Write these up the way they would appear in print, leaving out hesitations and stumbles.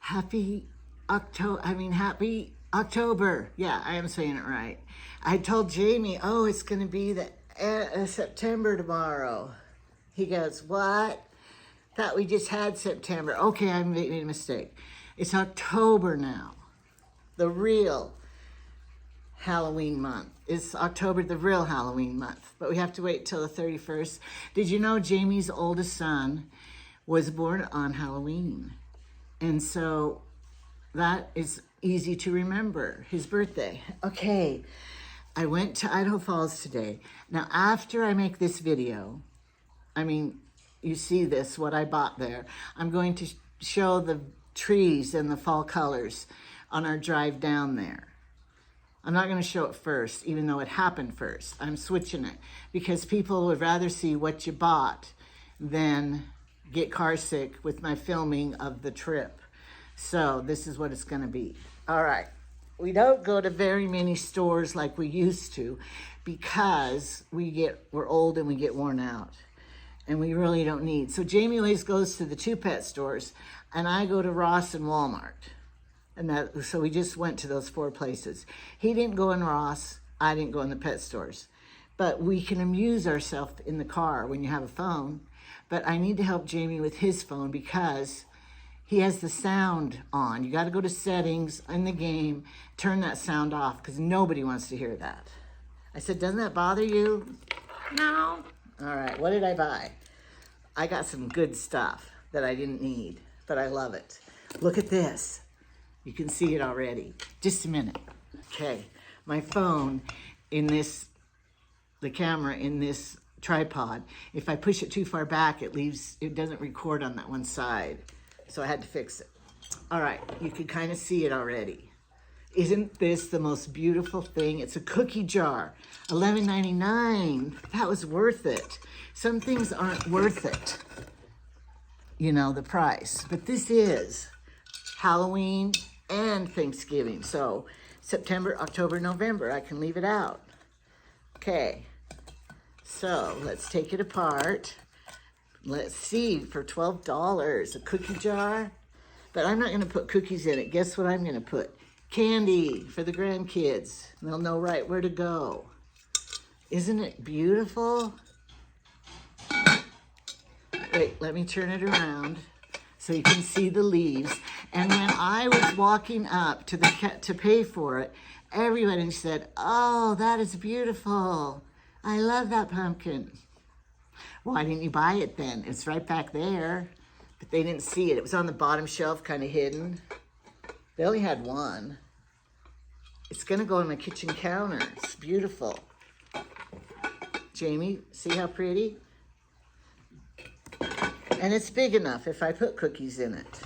Happy October. Yeah, I am saying it right. I told Jamie, oh, it's going to be the September tomorrow. He goes, what? Thought we just had September. Okay, I made a mistake. It's October now. The real Halloween month. It's October, the real Halloween month. But we have to wait till the 31st. Did you know Jamie's oldest son was born on Halloween? And so that is easy to remember, his birthday. Okay, I went to Idaho Falls today. Now, after I make this video, you see this, what I bought there. I'm going to show the trees and the fall colors on our drive down there. I'm not going to show it first, even though it happened first. I'm switching it because people would rather see what you bought than get car sick with my filming of the trip. So this is what it's going to be. All right. We don't go to very many stores like we used to because we're old and we get worn out and we really don't need. So Jamie always goes to the two pet stores and I go to Ross and Walmart. So we just went to those 4 places. He didn't go in Ross. I didn't go in the pet stores. But we can amuse ourselves in the car when you have a phone. But I need to help Jamie with his phone because he has the sound on. You got to go to settings in the game, turn that sound off because nobody wants to hear that. I said, doesn't that bother you? No. All right, what did I buy? I got some good stuff that I didn't need, but I love it. Look at this. You can see it already. Just a minute. Okay, my phone the camera in this tripod, if I push it too far back, it doesn't record on that one side. So I had to fix it. All right, you can kind of see it already. Isn't this the most beautiful thing? It's a cookie jar, $11.99. That was worth it. Some things aren't worth it, the price. But this is Halloween and Thanksgiving. So September, October, November, I can leave it out. Okay, so let's take it apart. Let's see, for $12, a cookie jar. But I'm not gonna put cookies in it. Guess what I'm gonna put? Candy for the grandkids. They'll know right where to go. Isn't it beautiful? Wait, let me turn it around so you can see the leaves. And when I was walking up to pay for it, everybody said, oh, that is beautiful. I love that pumpkin. Why didn't you buy it then? It's right back there. But they didn't see it. It was on the bottom shelf, kind of hidden. They only had one. It's going to go on my kitchen counter. It's beautiful. Jamie, see how pretty? And it's big enough if I put cookies in it.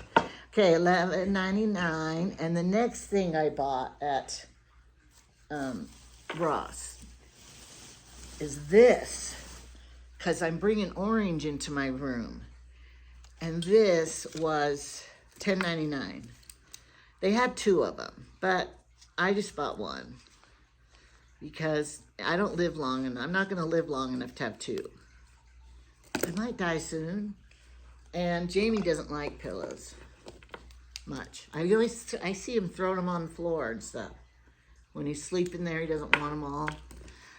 Okay, $11.99. And the next thing I bought at Ross is this. Because I'm bringing orange into my room. And this was $10.99. They had 2 of them, but I just bought one. Because I don't live long enough. I'm not going to live long enough to have 2. I might die soon. And Jamie doesn't like pillows much. I see him throwing them on the floor and stuff. When he's sleeping there, he doesn't want them all.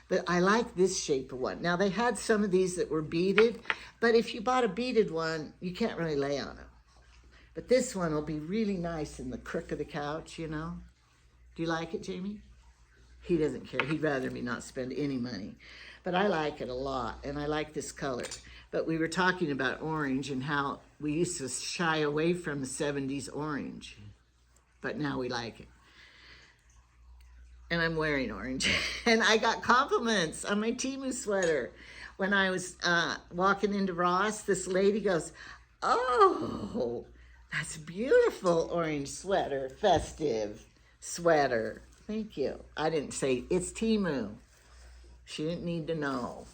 But I like this shape of one. Now, they had some of these that were beaded, but if you bought a beaded one, you can't really lay on them. But this one will be really nice in the crook of the couch, Do you like it, Jamie? He doesn't care. He'd rather me not spend any money. But I like it a lot, and I like this color. But we were talking about orange and how we used to shy away from the 70s orange. But now we like it. And I'm wearing orange. And I got compliments on my Temu sweater. When I was walking into Ross, this lady goes, oh, that's a beautiful orange sweater, festive sweater. Thank you. I didn't say, it's Temu. She didn't need to know.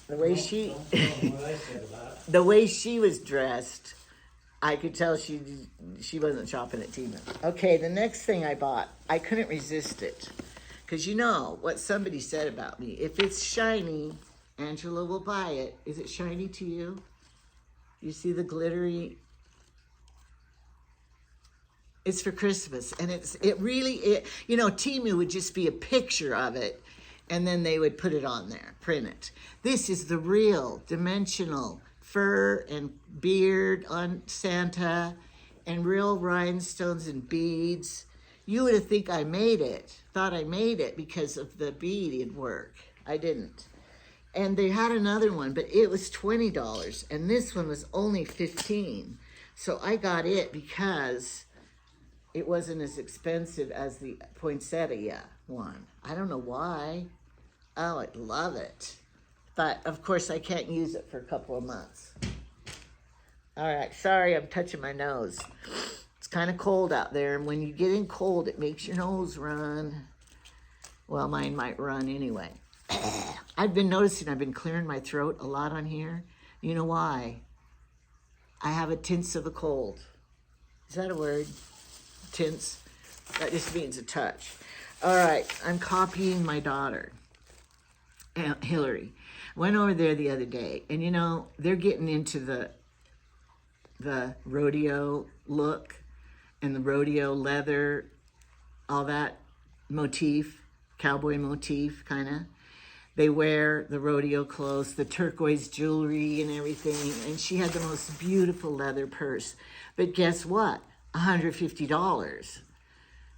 The way she was dressed, I could tell she wasn't shopping at Temu. Okay, the next thing I bought, I couldn't resist it. Because you know what somebody said about me. If it's shiny, Angela will buy it. Is it shiny to you? You see the glittery It's for Christmas. And it really, you know, Temu would just be a picture of it, and then they would put it on there, print it. This is the real dimensional fur and beard on Santa, and real rhinestones and beads. You would have thought I made it because of the beaded work. I didn't. And they had another one, but it was $20, and this one was only $15. So I got it because it wasn't as expensive as the poinsettia one. I don't know why. Oh, I love it. But of course I can't use it for a couple of months. All right, sorry, I'm touching my nose. It's kind of cold out there, and when you get in cold, it makes your nose run. Well, mine might run anyway. I've been noticing I've been clearing my throat a lot on here. You know why? I have a tints of a cold. Is that a word? Tints? That just means a touch. All right, I'm copying my daughter, Hillary. Went over there the other day, and you know, they're getting into the rodeo look and the rodeo leather, all that motif, cowboy motif, kind of. They wear the rodeo clothes, the turquoise jewelry and everything, and she had the most beautiful leather purse. But guess what? $150.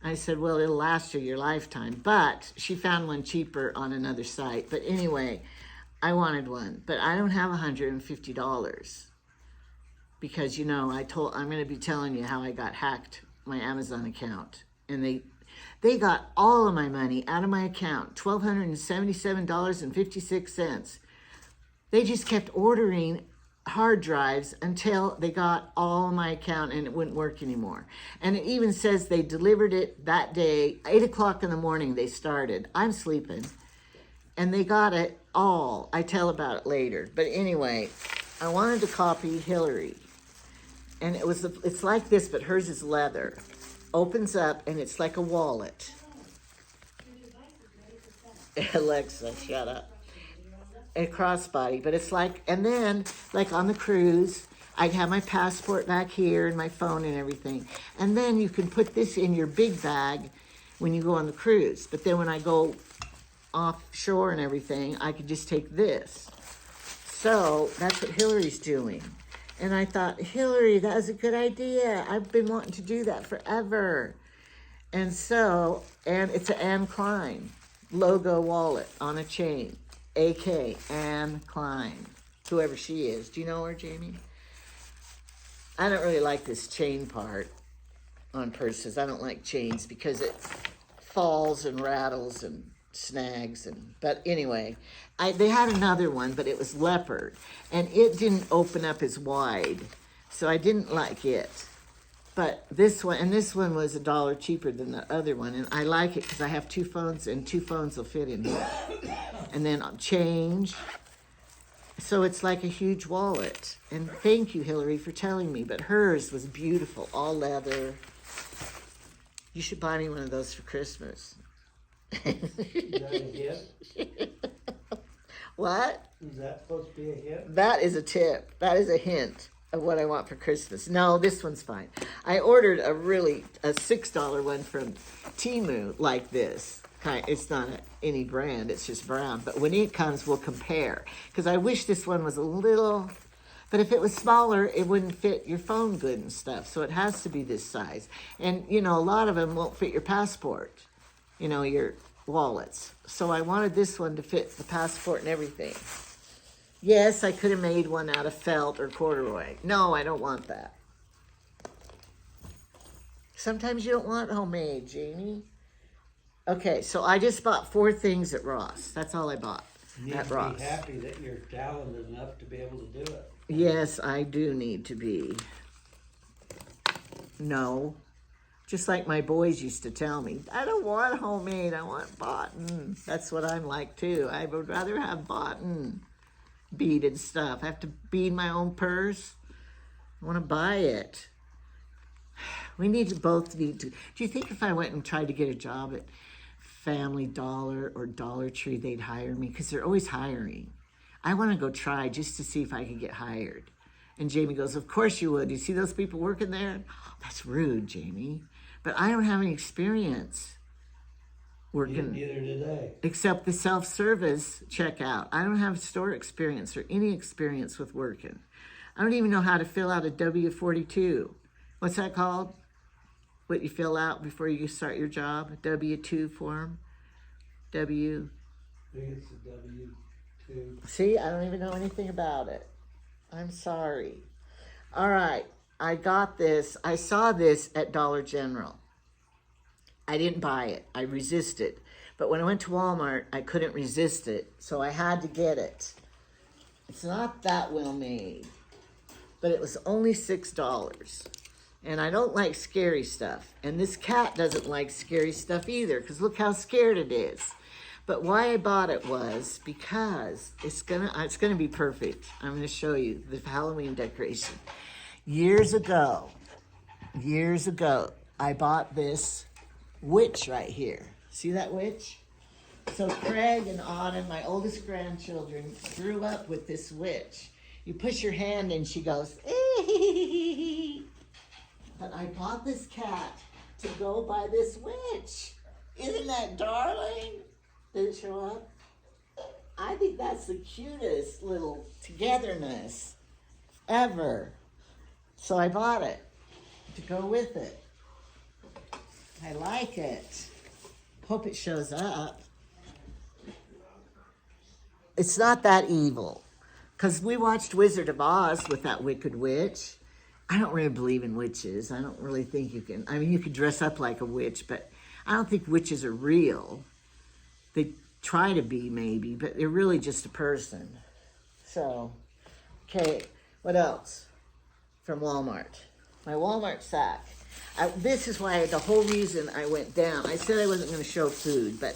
I said, well, it'll last her your lifetime. But she found one cheaper on another site. But anyway, I wanted one, but I don't have $150 because, you know, I'm going to be telling you how I got hacked my Amazon account, and they got all of my money out of my account, $1,277.56. They just kept ordering hard drives until they got all of my account, and it wouldn't work anymore. And it even says they delivered it that day, 8 o'clock in the morning they started. I'm sleeping. And they got it all. I tell about it later. But anyway, I wanted to copy Hillary. And it's like this, but hers is leather. Opens up, and it's like a wallet. Alexa, shut up. A crossbody, but it's like, and then, like on the cruise, I'd have my passport back here and my phone and everything. And then you can put this in your big bag when you go on the cruise. But then when I go offshore and everything, I could just take this. So that's what Hillary's doing. And I thought, Hillary, that was a good idea. I've been wanting to do that forever. And so, and it's an Anne Klein logo wallet on a chain. AK, Anne Klein, whoever she is. Do you know her, Jamie? I don't really like this chain part on purses. I don't like chains because it falls and rattles and snags. But anyway, they had another one, but it was leopard, and it didn't open up as wide, so I didn't like it. But this one was $1 cheaper than the other one, and I like it because I have two phones, and two phones will fit in here. And then I'll change. So it's like a huge wallet. And thank you, Hillary, for telling me. But hers was beautiful, all leather. You should buy me one of those for Christmas. Is that a hint? What? Is that supposed to be a hint? That is a tip. That is a hint of what I want for Christmas. No, this one's fine. I ordered a $6 one from Temu like this. It's not any brand, it's just brown. But when it comes, we'll compare. Because I wish this one was a little, but if it was smaller, it wouldn't fit your phone good and stuff. So it has to be this size. And, you know, a lot of them won't fit your passport, you know, your wallets. So I wanted this one to fit the passport and everything. Yes, I could have made one out of felt or corduroy. No, I don't want that. Sometimes you don't want homemade, Jamie. Okay, so I just bought 4 things at Ross. That's all I bought at Ross. You need to be happy that you're talented enough to be able to do it. Yes, I do need to be. No. Just like my boys used to tell me, I don't want homemade, I want bought. That's what I'm like too. I would rather have bought beaded stuff. I have to bead my own purse. I want to buy it. We both need to. Do you think if I went and tried to get a job at Family Dollar or Dollar Tree, they'd hire me? Because they're always hiring. I want to go try just to see if I could get hired. And Jamie goes, of course you would. You see those people working there? Oh, that's rude, Jamie. But I don't have any experience working. Neither did I. Except the self-service checkout. I don't have store experience or any experience with working. I don't even know how to fill out a W-42. What's that called? What you fill out before you start your job? A W-2 form? I think it's a W-2. See, I don't even know anything about it. I'm sorry. All right, I got this. I saw this at Dollar General. I didn't buy it. I resisted. But when I went to Walmart, I couldn't resist it, so I had to get it. It's not that well made, but it was only $6. And I don't like scary stuff. And this cat doesn't like scary stuff either, because look how scared it is. But why I bought it was because it's gonna be perfect. I'm gonna show you the Halloween decoration. Years ago, I bought this witch right here. See that witch? So Craig and Autumn, my oldest grandchildren, grew up with this witch. You push your hand in, she goes, ee. But I bought this cat to go by this witch. Isn't that darling? Did it show up? I think that's the cutest little togetherness ever. So I bought it to go with it. I like it. Hope it shows up. It's not that evil. Because we watched Wizard of Oz with that wicked witch. I don't really believe in witches. I don't really think you can. I mean, you could dress up like a witch, but I don't think witches are real. They try to be, maybe, but they're really just a person. So, okay, what else from Walmart? My Walmart sack. This is why the whole reason I went down. I said I wasn't going to show food, but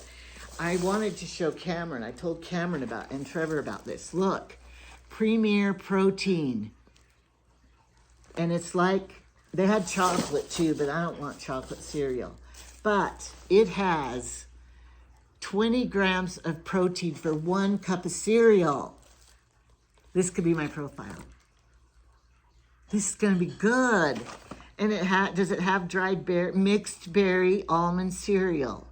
I wanted to show Cameron. I told Cameron and Trevor about this. Look, Premier Protein. And it's like, they had chocolate too, but I don't want chocolate cereal. But it has 20 grams of protein for 1 cup of cereal. This could be my profile. This is gonna be good. And does it have dried mixed berry almond cereal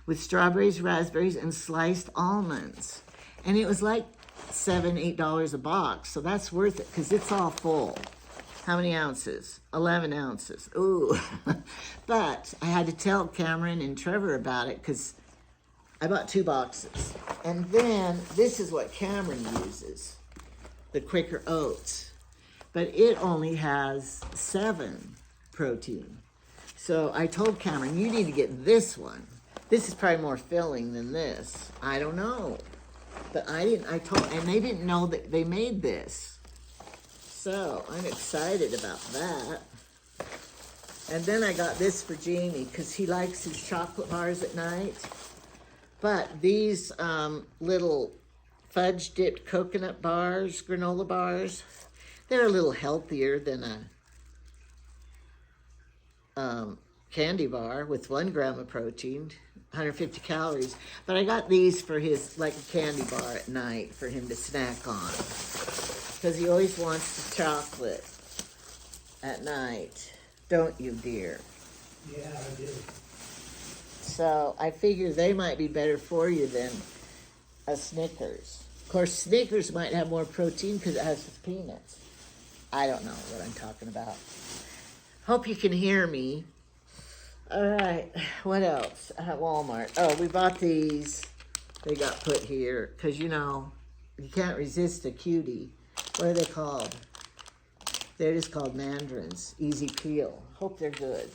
with strawberries, raspberries, and sliced almonds. And it was like $7, $8 a box, so that's worth it because it's all full. How many ounces? 11 ounces. Ooh. But I had to tell Cameron and Trevor about it because I bought 2 boxes. And then this is what Cameron uses, the Quaker Oats. But it only has 7 protein. So I told Cameron, you need to get this one. This is probably more filling than this. I don't know. But and they didn't know that they made this. So I'm excited about that. And then I got this for Jamie because he likes his chocolate bars at night. But these little fudge dipped coconut bars, granola bars, they're a little healthier than a candy bar with 1 gram of protein, 150 calories. But I got these for his, like a candy bar at night for him to snack on. Because he always wants the chocolate at night. Don't you, dear? Yeah, I do. So I figure they might be better for you than a Snickers. Of course, Snickers might have more protein because it has peanuts. I don't know what I'm talking about. Hope you can hear me. All right, what else at Walmart? Oh, we bought these. They got put here because, you know, you can't resist a cutie. What are they called? They're just called mandarins. Easy peel. Hope they're good.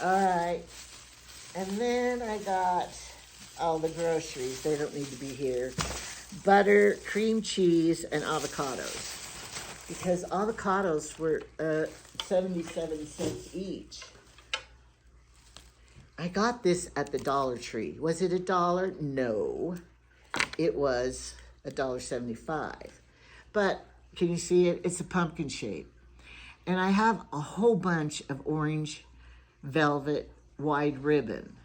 All right. And then I got all the groceries. They don't need to be here. Butter, cream cheese, and avocados. Because avocados were 77 cents each. I got this at the Dollar Tree. Was it $1? No. It was $1.75. But can you see it? It's a pumpkin shape. And I have a whole bunch of orange velvet wide ribbon.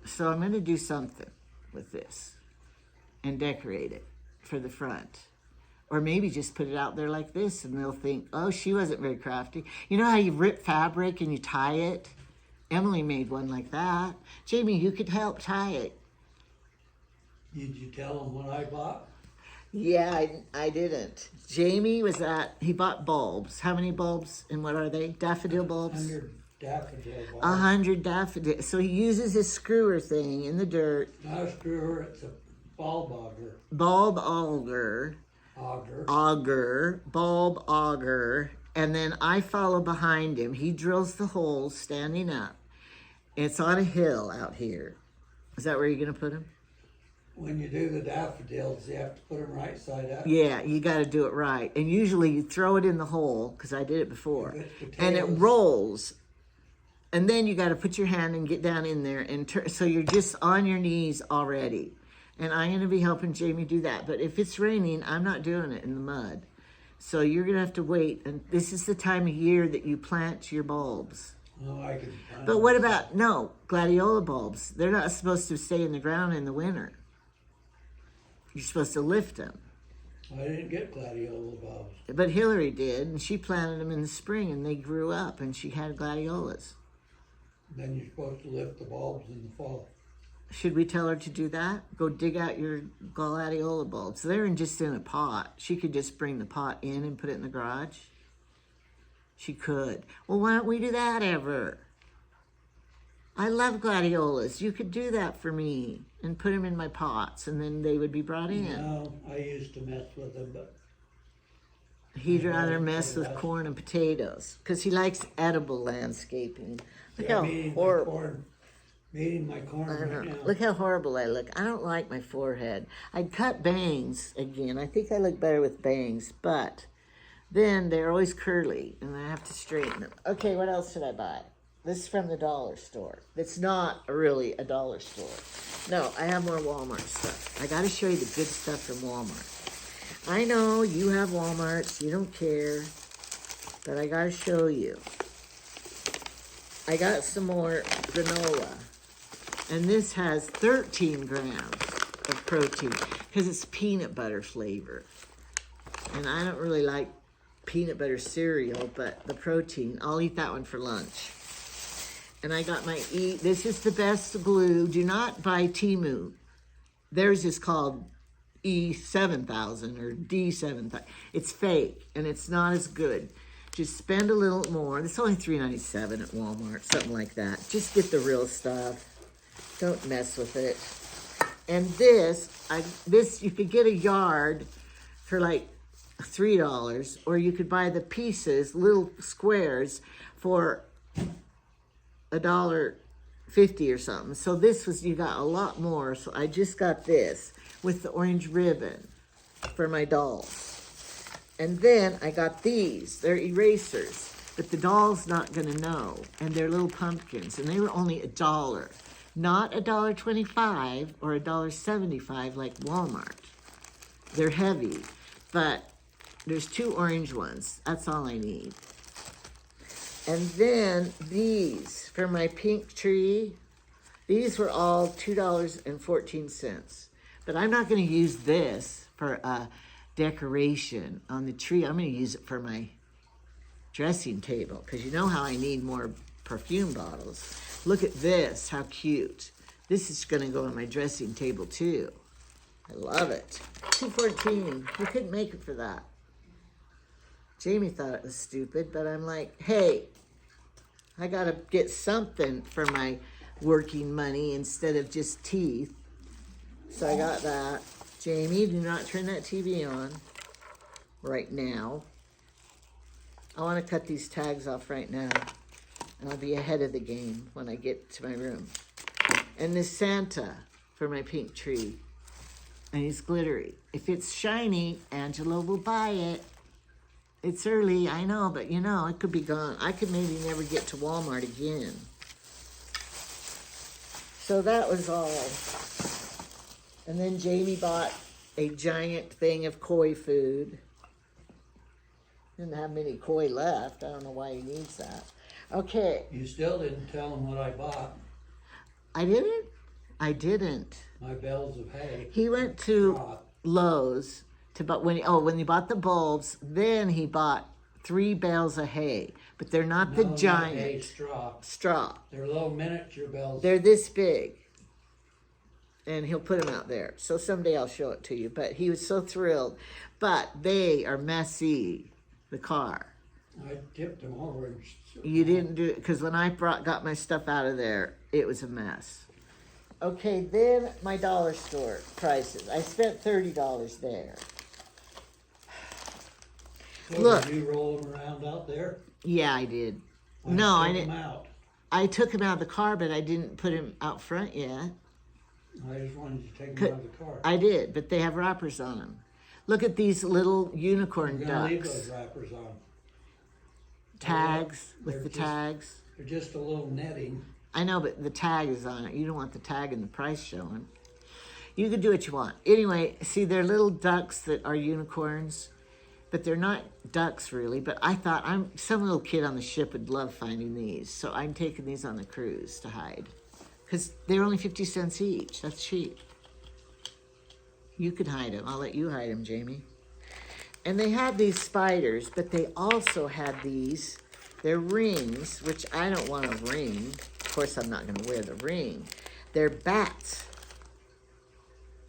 So I'm going to do something with this and decorate it for the front. Or maybe just put it out there like this and they'll think, oh, she wasn't very crafty. You know how you rip fabric and you tie it Emily made one like that. Jamie, you could help tie it. Did you tell them what I bought? Yeah, I didn't. Jamie he bought bulbs. How many bulbs and what are they? Daffodil bulbs? 100 daffodil bulbs. 100 daffodil. So he uses his screwer thing in the dirt. Not a screwer, it's a bulb auger. Bulb auger. Bulb auger. And then I follow behind him. He drills the holes standing up. It's on a hill out here. Is that where you're going to put him? When you do the daffodils, you have to put them right side up. Yeah, you got to do it right. And usually you throw it in the hole, because I did it before. And it rolls. And then you got to put your hand and get down in there. And so you're just on your knees already. And I'm going to be helping Jamie do that. But if it's raining, I'm not doing it in the mud. So you're going to have to wait. And this is the time of year that you plant your bulbs. Oh, I can. But what about, gladiola bulbs? They're not supposed to stay in the ground in the winter. You're supposed to lift them. I didn't get gladiola bulbs. But Hillary did, and she planted them in the spring, and they grew up, and she had gladiolas. Then you're supposed to lift the bulbs in the fall. Should we tell her to do that? Go dig out your gladiola bulbs. They're just in a pot. She could just bring the pot in and put it in the garage. She could. Well, why don't we do that ever? I love gladiolas. You could do that for me and put them in my pots, and then they would be brought in. No, I used to mess with them, but He'd rather mess with corn and potatoes because he likes edible landscaping. Look how horrible. Meeting my corn right now. Look how horrible I look. I don't like my forehead. I'd cut bangs again. I think I look better with bangs, but then they're always curly, and I have to straighten them. Okay, what else did I buy? This is from the dollar store. It's not really a dollar store. No, I have more Walmart stuff. I got to show you the good stuff from Walmart. I know you have Walmarts. You don't care, but I got to show you. I got some more granola. And this has 13 grams of protein because it's peanut butter flavor. And I don't really like peanut butter cereal, but the protein, I'll eat that one for lunch. And I got my this is the best glue. Do not buy Temu. Theirs is called E7000 or D7000. It's fake and it's not as good. Just spend a little more. It's only $3.97 at Walmart, something like that. Just get the real stuff. Don't mess with it. And this you could get a yard for like $3, or you could buy the pieces, little squares, for $1.50 or something. So you got a lot more. So I just got this with the orange ribbon for my dolls. And then I got these. They're erasers, but the doll's not gonna know. And they're little pumpkins, and they were only $1. Not $1.25 or $1.75 like Walmart. They're heavy, but there's 2 orange ones. That's all I need. And then these for my pink tree. These were all $2.14. But I'm not going to use this for a decoration on the tree. I'm going to use it for my dressing table because you know how I need more perfume bottles. Look at this, how cute. This is going to go on my dressing table too. I love it. $2.14. You couldn't make it for that. Jamie thought it was stupid, but I'm like, hey, I got to get something for my working money instead of just teeth. So I got that. Jamie, do not turn that TV on right now. I want to cut these tags off right now. And I'll be ahead of the game when I get to my room. And this Santa for my pink tree. And he's glittery. If it's shiny, Angela will buy it. It's early, I know, but it could be gone. I could maybe never get to Walmart again. So that was all. And then Jamie bought a giant thing of koi food. Didn't have many koi left. I don't know why he needs that. Okay. You still didn't tell him what I bought. I didn't? I didn't. My bales of hay. He went to Lowe's to when he bought the bulbs, then he bought 3 bales of hay. but they're not the No, not hay, giant straw. straw. They're little miniature bells. They're this big. And he'll put them out there. So someday I'll show it to you. But he was so thrilled. But they are messy, the car. I tipped them over. And You didn't do it, because when I got my stuff out of there, it was a mess. Okay, then my dollar store prices. I spent $30 there. So Look. Did you roll them around out there? Yeah, I did. Or No, I took didn't. them out? I took him out of the car, but I didn't put him out front yet. I just wanted to take them out of the car. I did, but they have wrappers on them. Look at these little unicorn You're gonna leave ducks. those wrappers on. Tags, with They're the just- tags. They're just a little netting. I know, but the tag is on it. You don't want the tag and the price showing. You can do what you want. Anyway, see, they're little ducks that are unicorns, but they're not ducks really. But I thought some little kid on the ship would love finding these. So I'm taking these on the cruise to hide. Because they're only 50 cents each. That's cheap. You could hide them. I'll let you hide them, Jamie. And they had these spiders, but they also had these. They're rings, which I don't want a ring. Of course, I'm not going to wear the ring. They're bats.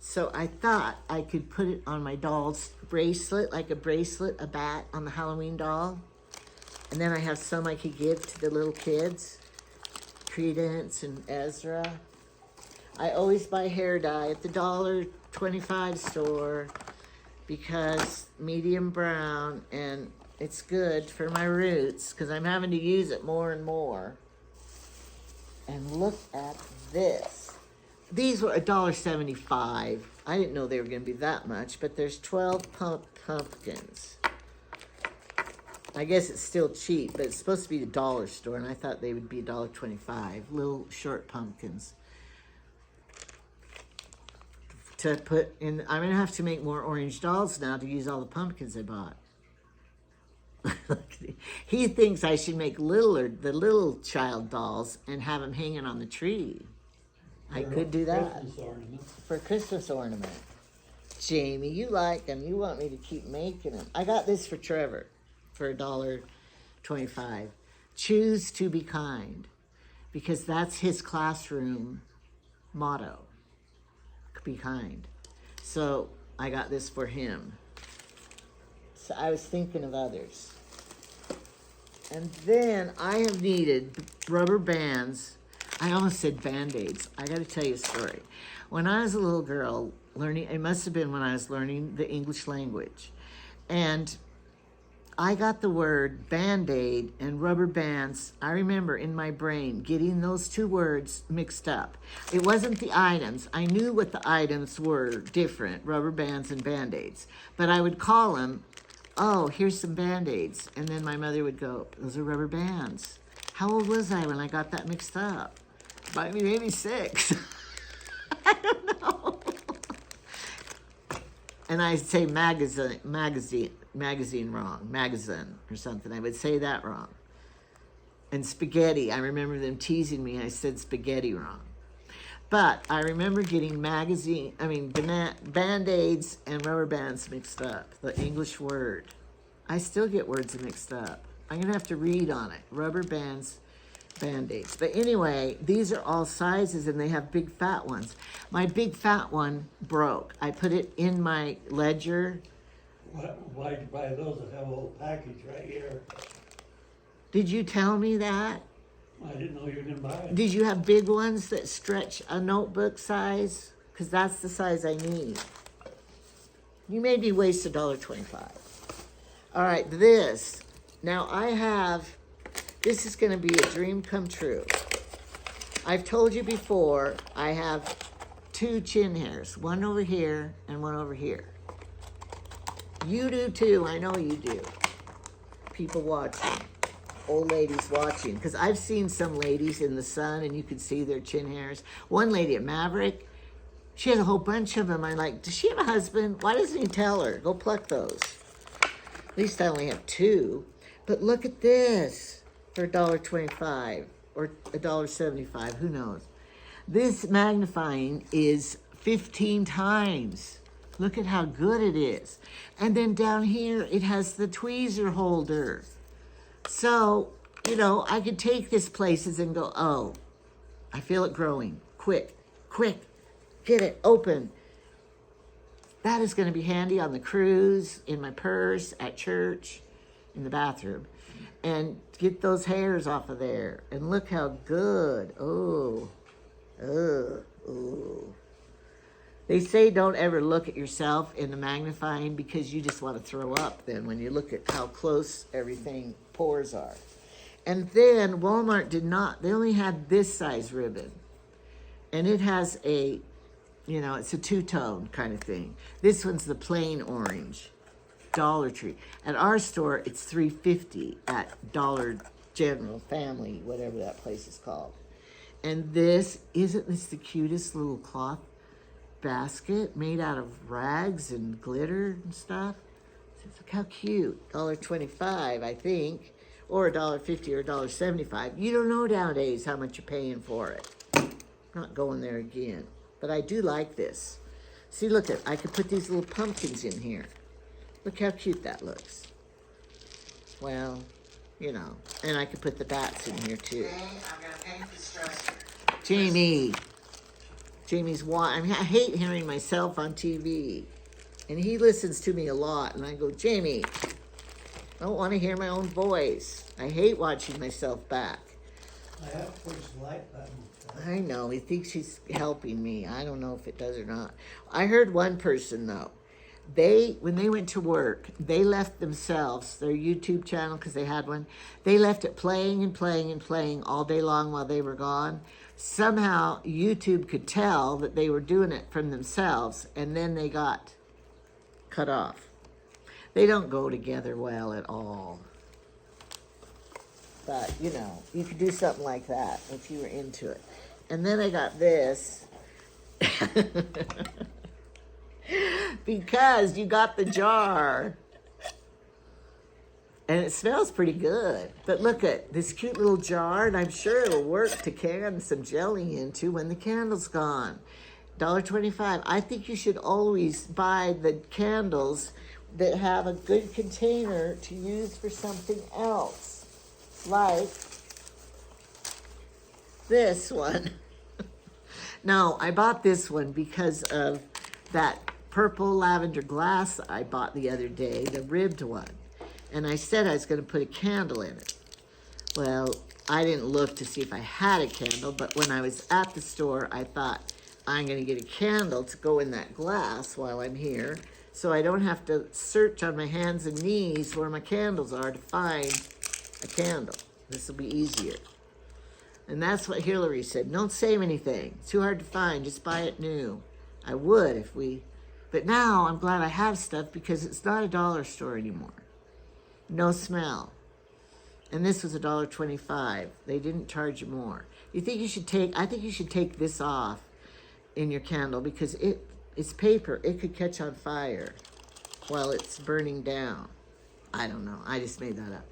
So I thought I could put it on my doll's bracelet, like a bracelet, a bat on the Halloween doll. And then I have some I could give to the little kids. Credence and Ezra. I always buy hair dye at the $1.25 store because medium brown, and it's good for my roots because I'm having to use it more and more. And look at this. These were $1.75. I didn't know they were going to be that much, but there's 12 pumpkins. I guess it's still cheap, but it's supposed to be the dollar store, and I thought they would be $1.25. Little short pumpkins. To put in, I'm gonna have to make more orange dolls now to use all the pumpkins I bought. He thinks I should make the little child dolls and have them hanging on the tree. I could do that Christmas ornament. for Christmas ornament. Jamie, you like them. You want me to keep making them. I got this for Trevor for $1.25. Choose to be kind, because that's his classroom motto. Be kind. So I got this for him. So I was thinking of others. And then I have needed rubber bands. I almost said Band-Aids. I got to tell you a story. When I was a little girl learning, it must have been when I was learning the English language. And I got the word Band-Aid and rubber bands. I remember in my brain getting those two words mixed up. It wasn't the items. I knew what the items were different, rubber bands and Band-Aids. But I would call them, oh, here's some Band-Aids. And then my mother would go, those are rubber bands. How old was I when I got that mixed up? Maybe 6. I don't know. And I'd say magazine wrong, magazine or something. I would say that wrong. And spaghetti, I remember them teasing me. I said spaghetti wrong. But I remember getting Band-Aids and rubber bands mixed up, the English word. I still get words mixed up. I'm going to have to read on it. Rubber bands, Band-Aids. But anyway, these are all sizes, and they have big fat ones. My big fat one broke. I put it in my ledger. Why'd you buy those that have a little package right here? Did you tell me that? I didn't know you were going to buy it. Did you have big ones that stretch a notebook size? Because that's the size I need. You made me waste $1.25. All right, this. Now this is going to be a dream come true. I've told you before, I have 2 chin hairs, one over here and one over here. You do too, I know you do. People watching, old ladies watching, because I've seen some ladies in the sun and you could see their chin hairs. One lady at Maverick, she has a whole bunch of them. I'm like, does she have a husband? Why doesn't he tell her? Go pluck those. At least I only have 2. But look at this for $1.25 or $1.75, who knows. This magnifying is 15 times. Look at how good it is. And then down here, it has the tweezer holder. So, you know, I could take this places and go, oh, I feel it growing. Quick, quick, get it open. That is going to be handy on the cruise, in my purse, at church, in the bathroom. And get those hairs off of there. And look how good. Oh, oh. They say don't ever look at yourself in the magnifying because you just want to throw up then when you look at how close everything pores are. And then Walmart did not, they only had this size ribbon. And it has a, you know, it's a two-tone kind of thing. This one's the plain orange, Dollar Tree. At our store, it's $3.50 at Dollar General Family, whatever that place is called. And this, isn't this the cutest little cloth basket made out of rags and glitter and stuff? Look how cute. $1.25, I think, or $1.50 or $1.75. You don't know nowadays how much you're paying for it. I'm not going there again. But I do like this. See, look at, I could put these little pumpkins in here. Look how cute that looks. Well, you know, and I could put the bats in here too. Okay, I'm gonna paint this dresser. Jamie. Jamie's I mean, I hate hearing myself on TV. And he listens to me a lot. And I go, Jamie, I don't want to hear my own voice. I hate watching myself back. I have to push the light button. I know, he thinks he's helping me. I don't know if it does or not. I heard one person though, when they went to work, they left themselves, their YouTube channel, because they had one, they left it playing and playing and playing all day long while they were gone. Somehow YouTube could tell that they were doing it from themselves, and then they got cut off. They don't go together well at all. But, you know, you could do something like that if you were into it. And then I got this. Because you got the jar. And it smells pretty good. But look at this cute little jar, and I'm sure it'll work to can some jelly into when the candle's gone. $1.25. I think you should always buy the candles that have a good container to use for something else. Like this one. No, I bought this one because of that purple lavender glass I bought the other day, the ribbed one. And I said I was going to put a candle in it. Well, I didn't look to see if I had a candle, but when I was at the store, I thought, I'm going to get a candle to go in that glass while I'm here, so I don't have to search on my hands and knees where my candles are to find a candle. This will be easier. And that's what Hillary said. Don't save anything. It's too hard to find. Just buy it new. I would if we... But now I'm glad I have stuff because it's not a dollar store anymore. No smell. And this was $1.25. They didn't charge you more. I think you should take this off in your candle because it's paper. It could catch on fire while it's burning down. I don't know. I just made that up.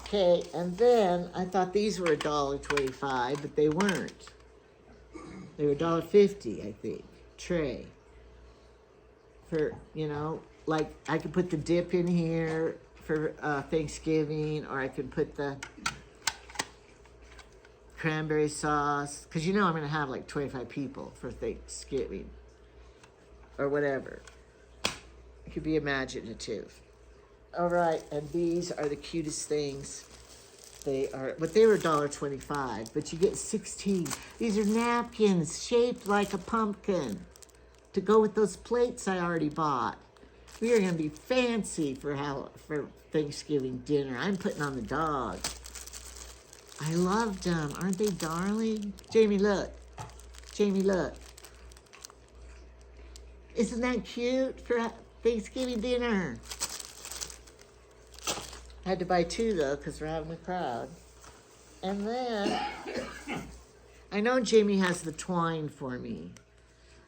Okay, and then I thought these were $1.25, but they weren't. They were $1.50, I think. Tray. For, you know, like I could put the dip in here for Thanksgiving, or I could put the cranberry sauce, because you know I'm going to have like 25 people for Thanksgiving, or whatever. It could be imaginative. All right, and these are the cutest things. They were $1.25, but you get 16. These are napkins shaped like a pumpkin to go with those plates I already bought. We are going to be fancy for Thanksgiving dinner. I'm putting on the dog. I loved them. Aren't they darling? Jamie, look. Jamie, look. Isn't that cute for Thanksgiving dinner? I had to buy two, though, because we're having a crowd. And then, I know Jamie has the twine for me,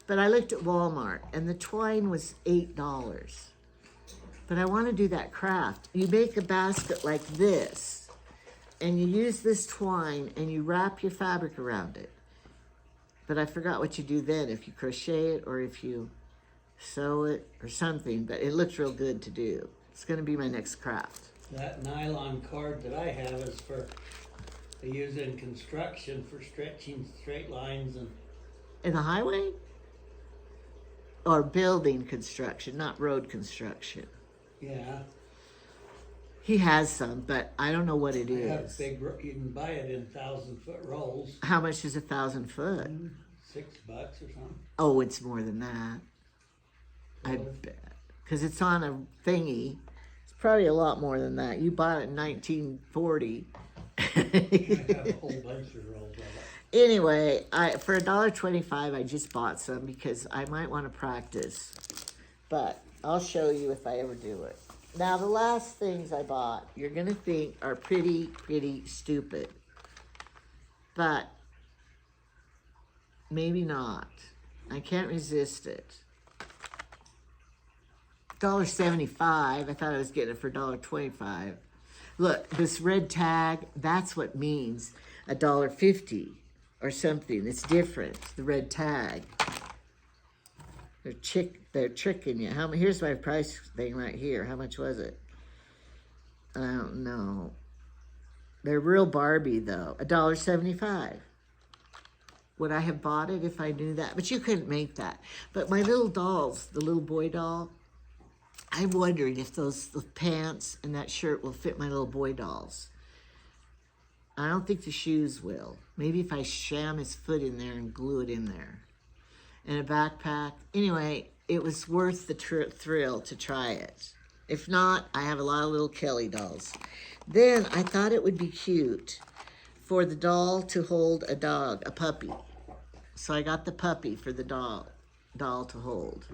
but I looked at Walmart, and the twine was $8. But I want to do that craft. You make a basket like this, and you use this twine, and you wrap your fabric around it. But I forgot what you do then, if you crochet it, or if you sew it, or something, but it looks real good to do. It's going to be my next craft. That nylon cord that I have is for, they use it in construction for stretching straight lines and, In the highway? Or building construction, not road construction. yeah. He has some, but I don't know what it I have is. big, you can buy it in 1,000-foot rolls. How much is 1,000 foot? $6 or something. Oh, it's more than that. I Really? bet. Because it's on a thingy. It's probably a lot more than that. You bought it in 1940. I have a whole bunch of rolls of it. Anyway, for $1.25, I just bought some because I might want to practice. But I'll show you if I ever do it. Now, the last things I bought, you're going to think are pretty stupid. But maybe not. I can't resist it. $1.75. I thought I was getting it for $1.25. Look, this red tag, that's what means $1.50 or something. It's different, the red tag. They're tricking you. Here's my price thing right here. How much was it? I don't know. They're real Barbie though. $1.75. Would I have bought it if I knew that? But you couldn't make that. But my little dolls, the little boy doll, I'm wondering if the pants and that shirt will fit my little boy dolls. I don't think the shoes will. Maybe if I sham his foot in there and glue it in there. And a backpack. Anyway, it was worth the thrill to try it. If not, I have a lot of little Kelly dolls. Then I thought it would be cute for the doll to hold a dog, a puppy. So I got the puppy for the doll to hold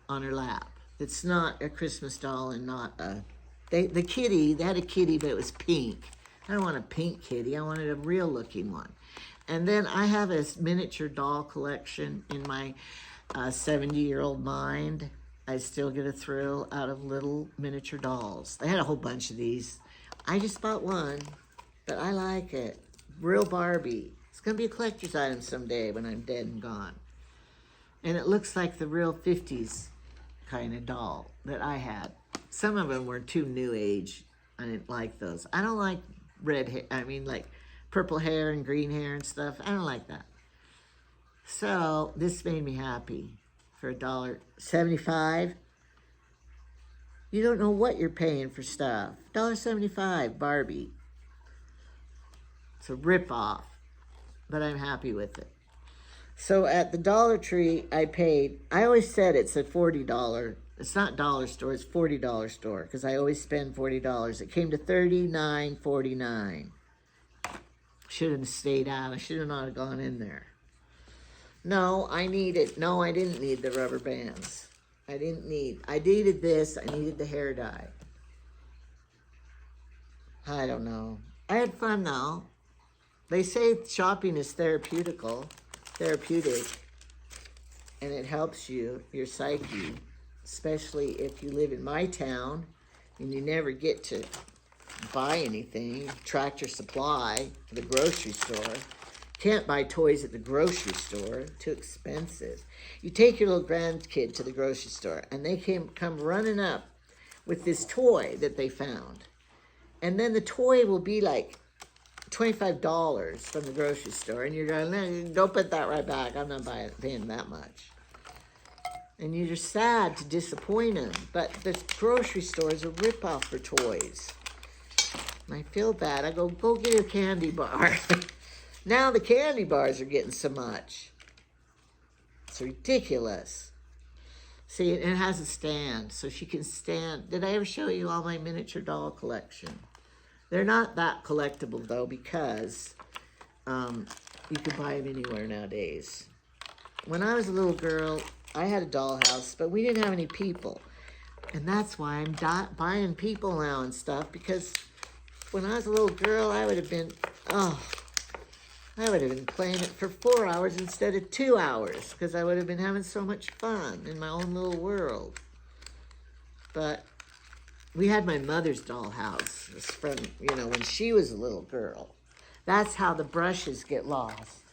on her lap. It's not a Christmas doll and not a... The kitty, they had a kitty, but it was pink. I don't want a pink kitty. I wanted a real looking one. And then I have a miniature doll collection in my 70-year-old mind. I still get a thrill out of little miniature dolls. They had a whole bunch of these. I just bought one, but I like it. Real Barbie. It's going to be a collector's item someday when I'm dead and gone. And it looks like the real 50s kind of doll that I had. Some of them were too new age. I didn't like those. I don't like red hair. I mean, like purple hair and green hair and stuff. I don't like that. So this made me happy for $1.75. You don't know what you're paying for stuff. $1.75 Barbie. It's a rip-off, but I'm happy with it. So at the Dollar Tree, I always said it's a $40. It's not dollar store, it's $40 store, because I always spend $40. It came to $39.49. Should have stayed out. I should have not gone in there. No, I didn't need the rubber bands. I needed this. I needed the hair dye. I don't know. I had fun though. They say shopping is therapeutic, and it helps your psyche, especially if you live in my town and you never get to buy anything. Tractor Supply, the grocery store. Can't buy toys at the grocery store, too expensive. You take your little grandkid to the grocery store and they come running up with this toy that they found. And then the toy will be like $25 from the grocery store, and you're going, no, don't put that right back. I'm not paying that much. And you're sad to disappoint them, but the grocery store is a ripoff for toys. And I feel bad. I go get a candy bar. Now the candy bars are getting so much. It's ridiculous. See, it has a stand, so she can stand. Did I ever show you all my miniature doll collection? They're not that collectible, though, because you can buy them anywhere nowadays. When I was a little girl, I had a dollhouse, but we didn't have any people. And that's why I'm buying people now and stuff, because when I was a little girl, I would have been playing it for 4 hours instead of 2 hours, because I would have been having so much fun in my own little world. But we had my mother's dollhouse. It was from, when she was a little girl. That's how the brushes get lost.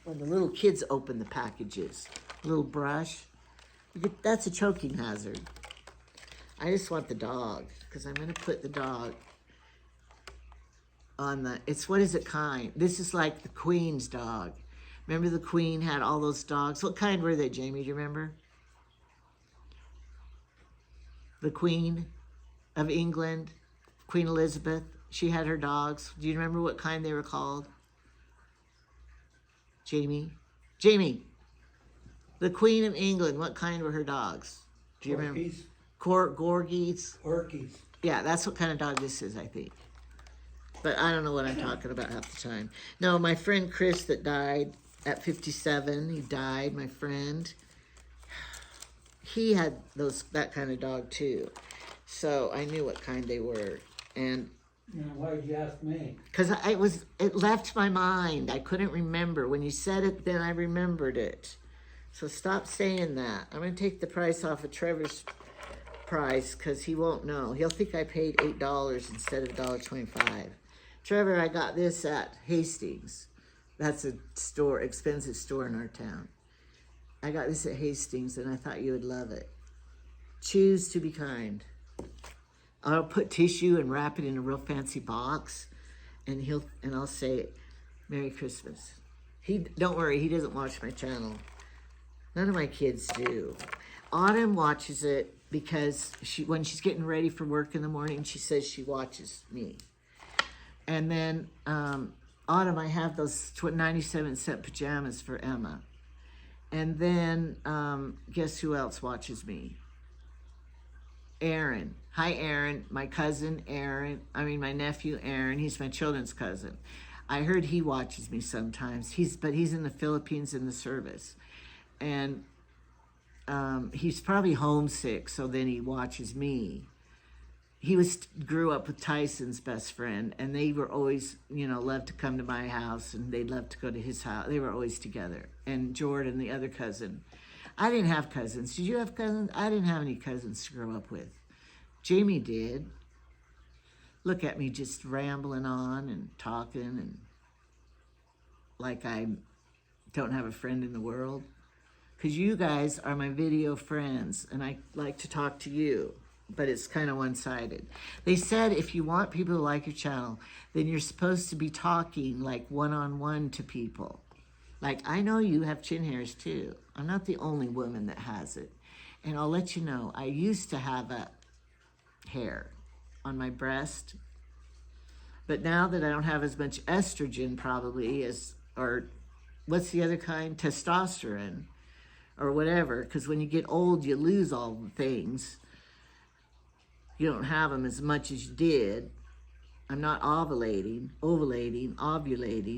When the little kids open the packages. Little brush. That's a choking hazard. I just want the dog, because I'm going to put the dog on the, it's, what is it kind? This is like the Queen's dog. Remember the Queen had all those dogs? What kind were they, Jamie? Do you remember? The Queen of England, Queen Elizabeth, she had her dogs. Do you remember what kind they were called? Jamie? Jamie, the Queen of England, what kind were her dogs? Do you remember? Corgis. Corgis. Yeah, that's what kind of dog this is, I think. But I don't know what I'm talking about half the time. No, my friend Chris that died at 57, he died, my friend. He had that kind of dog too. So I knew what kind they were. And why'd you ask me? because it left my mind. I couldn't remember. When you said it, then I remembered it. So stop saying that. I'm going to take the price off of Trevor's price because he won't know. He'll think I paid $8 instead of $1.25. Trevor, I got this at Hastings. That's a store, expensive store in our town. I got this at Hastings and I thought you would love it. Choose to be kind. I'll put tissue and wrap it in a real fancy box, and I'll say, Merry Christmas. Don't worry, he doesn't watch my channel. None of my kids do. Autumn watches it because when she's getting ready for work in the morning, she says she watches me. And then Autumn, I have those 97-cent pajamas for Emma. And then guess who else watches me? Aaron. Hi, Aaron. My cousin, Aaron. My nephew, Aaron. He's my children's cousin. I heard he watches me sometimes. But he's in the Philippines in the service. And he's probably homesick, so then he watches me. He grew up with Tyson's best friend, and they were always, loved to come to my house, and they'd love to go to his house. They were always together. And Jordan, the other cousin. I didn't have cousins. Did you have cousins? I didn't have any cousins to grow up with. Jamie did. Look at me just rambling on and talking and like I don't have a friend in the world. Because you guys are my video friends, and I like to talk to you, but it's kind of one-sided. They said if you want people to like your channel, then you're supposed to be talking like one-on-one to people. Like, I know you have chin hairs too. I'm not the only woman that has it. And I'll let you know, I used to have a hair on my breast, but now that I don't have as much estrogen probably or what's the other kind? Testosterone or whatever, because when you get old, you lose all the things. You don't have them as much as you did. I'm not ovulating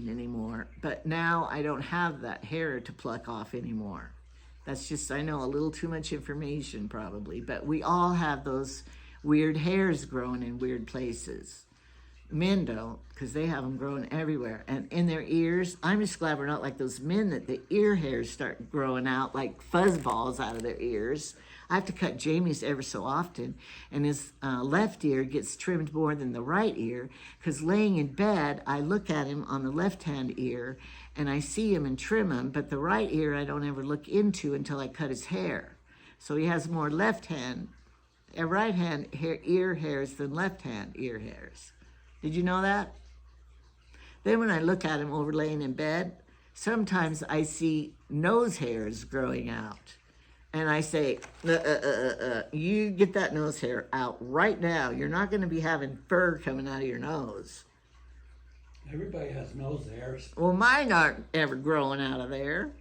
anymore, but now I don't have that hair to pluck off anymore. That's just, I know, a little too much information probably, but we all have those weird hairs growing in weird places. Men don't, because they have them growing everywhere. And in their ears, I'm just glad we're not like those men that the ear hairs start growing out like fuzz balls out of their ears. I have to cut Jamie's ever so often, and his left ear gets trimmed more than the right ear, because laying in bed, I look at him on the left-hand ear, and I see him and trim him, but the right ear I don't ever look into until I cut his hair. So he has more right-hand ear hairs than left-hand ear hairs. Did you know that? Then when I look at him over laying in bed, sometimes I see nose hairs growing out. And I say, you get that nose hair out right now. You're not going to be having fur coming out of your nose. Everybody has nose hairs. Well, mine aren't ever growing out of there.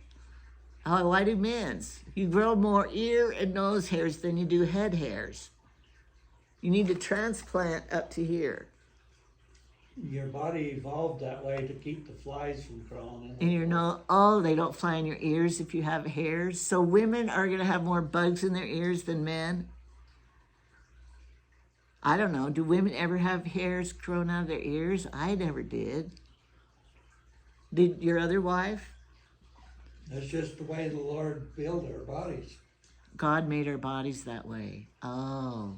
Oh, why do men's? You grow more ear and nose hairs than you do head hairs. You need to transplant up to here. Your body evolved that way to keep the flies from crawling in. And they don't fly in your ears if you have hairs. So women are going to have more bugs in their ears than men. I don't know. Do women ever have hairs growing out of their ears? I never did. Did your other wife? That's just the way the Lord built our bodies. God made our bodies that way. Oh.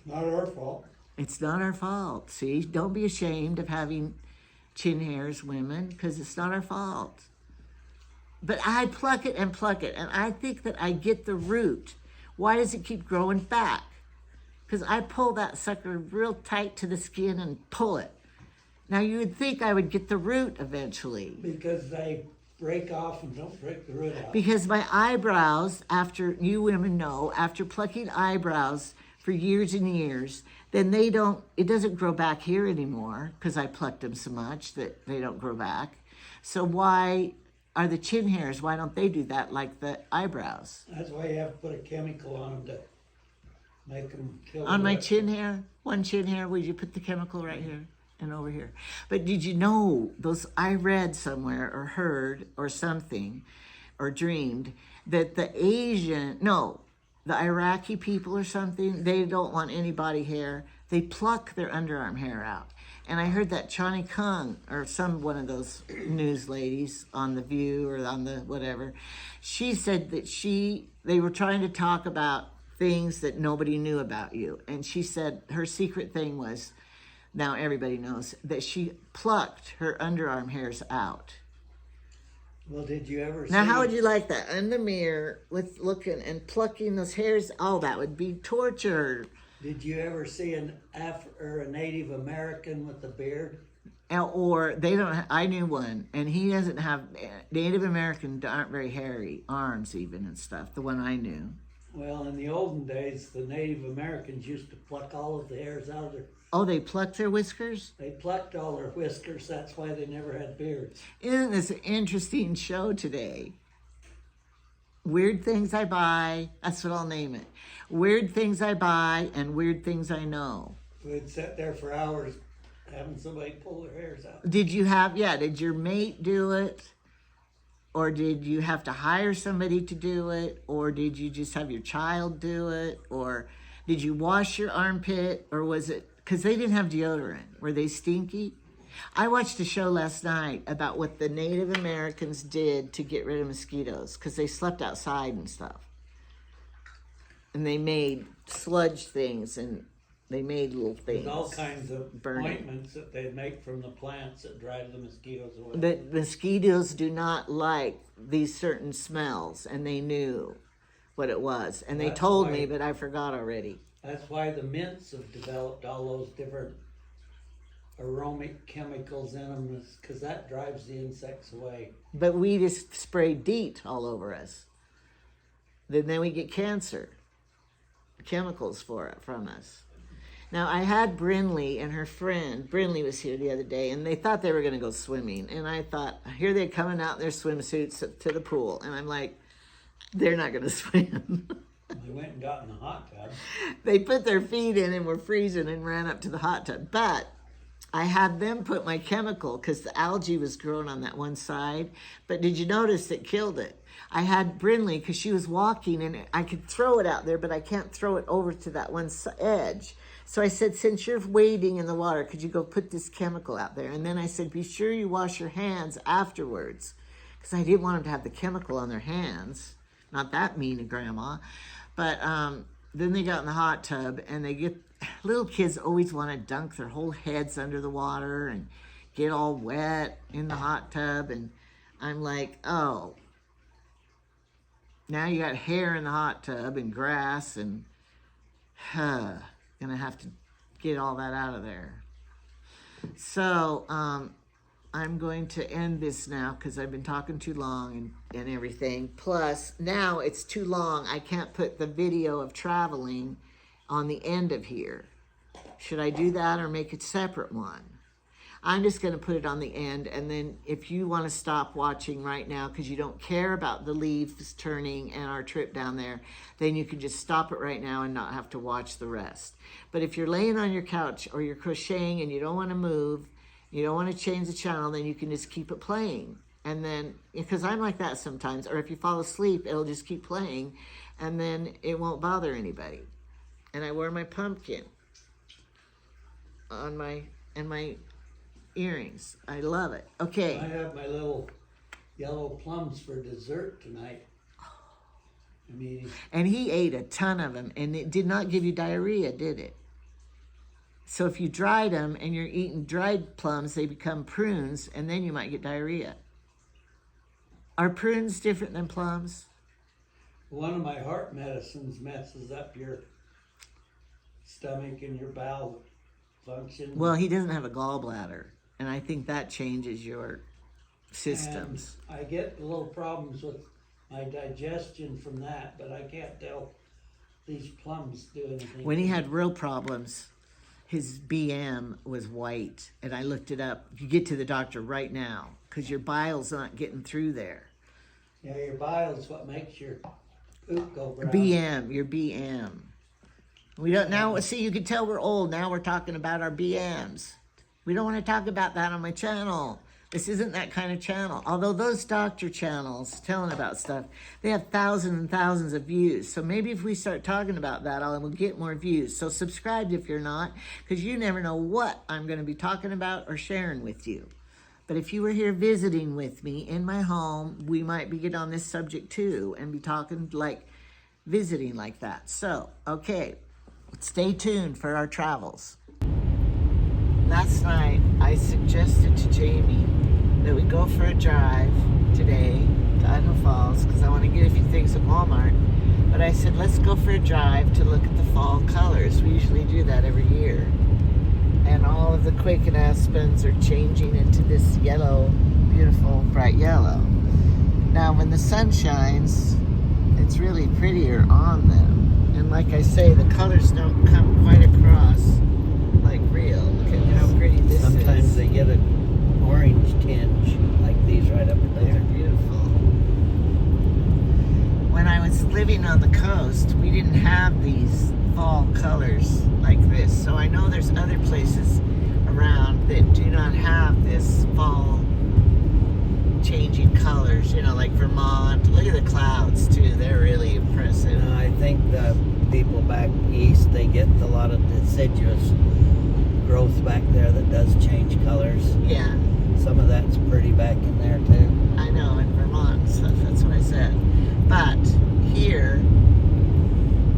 Not our fault. It's not our fault. See, don't be ashamed of having chin hairs, women, because it's not our fault. But I pluck it, and I think that I get the root. Why does it keep growing back? because I pull that sucker real tight to the skin and pull it. Now you would think I would get the root eventually. Because they break off and don't break the root out. Because my eyebrows, after, you women know, after plucking eyebrows for years and years, then it doesn't grow back here anymore because I plucked them so much that they don't grow back. So why are the chin hairs, why don't they do that like the eyebrows? That's why you have to put a chemical on them to make them kill On the my rest. chin hair, one chin hair, would you put the chemical right here and over here? But did you know I read somewhere or heard or something or dreamed that the Iraqi people or something, they don't want any body hair. They pluck their underarm hair out. And I heard that Chani Kung or one of those news ladies on The View or on the whatever, she said that they were trying to talk about things that nobody knew about you. And she said her secret thing was, now everybody knows, that she plucked her underarm hairs out. Well, did you ever see... Now, how would you like that? In the mirror with looking and plucking those hairs? Oh, that would be torture. Did you ever see a Native American with a beard? Or they don't. I knew one, and he doesn't have. Native Americans aren't very hairy, arms even and stuff. The one I knew. Well, in the olden days, the Native Americans used to pluck all of the hairs out of their... Oh, they plucked their whiskers? They plucked all their whiskers. That's why they never had beards. Isn't this an interesting show today? Weird things I buy. That's what I'll name it. Weird things I buy and weird things I know. We'd sit there for hours having somebody pull their hairs out. Did your mate do it? Or did you have to hire somebody to do it? Or did you just have your child do it? Or did you wash your armpit? Or was it, because they didn't have deodorant. Were they stinky? I watched a show last night about what the Native Americans did to get rid of mosquitoes, because they slept outside and stuff. And they made sludge things, and they made little things. There's all kinds of burning ointments that they make from the plants that drive the mosquitoes away. The mosquitoes do not like these certain smells, and they knew what it was. And they That's told why- me, but I forgot already. That's why the mints have developed all those different aromatic chemicals in them, because that drives the insects away. But we just spray DEET all over us. Then we get cancer. Chemicals from us. Now, I had Brinley and her friend. Brinley was here the other day, and they thought they were going to go swimming. And I thought, here they're coming out in their swimsuits to the pool. And I'm like, they're not going to swim. They went and got in the hot tub. They put their feet in and were freezing and ran up to the hot tub. But I had them put my chemical because the algae was growing on that one side. But did you notice it killed it? I had Brinley because she was walking and I could throw it out there, but I can't throw it over to that one edge. So I said, since you're wading in the water, could you go put this chemical out there? And then I said, be sure you wash your hands afterwards, because I didn't want them to have the chemical on their hands. Not that mean to grandma. But then they got in the hot tub, and little kids always want to dunk their whole heads under the water and get all wet in the hot tub. And I'm like, oh, now you got hair in the hot tub and grass, and gonna have to get all that out of there. So I'm going to end this now because I've been talking too long and everything. Plus, now it's too long. I can't put the video of traveling on the end of here. Should I do that or make a separate one? I'm just going to put it on the end, and then if you want to stop watching right now because you don't care about the leaves turning and our trip down there, then you can just stop it right now and not have to watch the rest. But if you're laying on your couch or you're crocheting and you don't want to move, you don't want to change the channel, then you can just keep it playing. And then, because I'm like that sometimes, or if you fall asleep, it'll just keep playing, and then it won't bother anybody. And I wear my pumpkin on my earrings. I love it. Okay. I have my little yellow plums for dessert tonight. I mean, And he ate a ton of them, and it did not give you diarrhea, did it? So if you dried them and you're eating dried plums, they become prunes, and then you might get diarrhea. Are prunes different than plums? one of my heart medicines messes up your stomach and your bowel function. Well, he doesn't have a gallbladder, and I think that changes your systems. And I get little problems with my digestion from that, but I can't tell these plums do anything. When he had real problems, his BM was white, and I looked it up. You get to the doctor right now because your bile's not getting through there. Yeah, your bile is what makes your poop go brown. Your BM. We don't now. See, you can tell we're old. Now we're talking about our BMs. We don't want to talk about that on my channel. This isn't that kind of channel. Although those doctor channels telling about stuff, they have thousands and thousands of views. So maybe if we start talking about that, we'll get more views. So subscribe if you're not, because you never know what I'm going to be talking about or sharing with you. But if you were here visiting with me in my home, we might be getting on this subject too and be talking like visiting like that. So, okay, stay tuned for our travels. Last night, I suggested to Jamie that we go for a drive today to Idaho Falls because I want to get a few things at Walmart. But I said, let's go for a drive to look at the fall colors. We usually do that every year. And all of the quake and aspens are changing into this yellow, beautiful, bright yellow. Now, when the sun shines, it's really prettier on them. And like I say, the colors don't come quite across like real. Look at how pretty this is. Sometimes they get an orange tinge, like these right up Those there. are beautiful. When I was living on the coast, we didn't have these fall colors like this. So I know there's other places around that do not have this fall changing colors, you know, like Vermont. Look at the clouds too, they're really impressive. I think the people back east, they get a lot of deciduous growth back there that does change colors. Yeah, Some of that's pretty back in there too. I know, in Vermont and stuff, that's what I said. But here,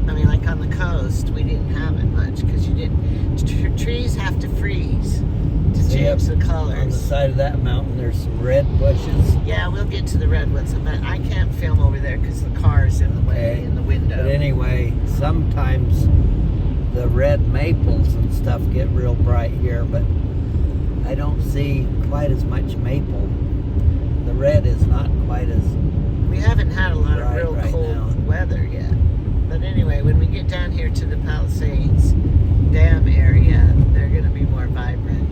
I mean, like on the coast, we didn't have it much because you didn't. Trees have to freeze to change the On the colors. side of that mountain, there's some red bushes. Yeah, we'll get to the redwoods, but I can't film over there because the car's in the way in the window. But anyway, sometimes the red maples and stuff get real bright here, but I don't see quite as much maple. The red is not quite as... We haven't had a lot of Right, real right cold now. weather yet. But anyway, when we get down here to the Palisades Dam area, they're going to be more vibrant.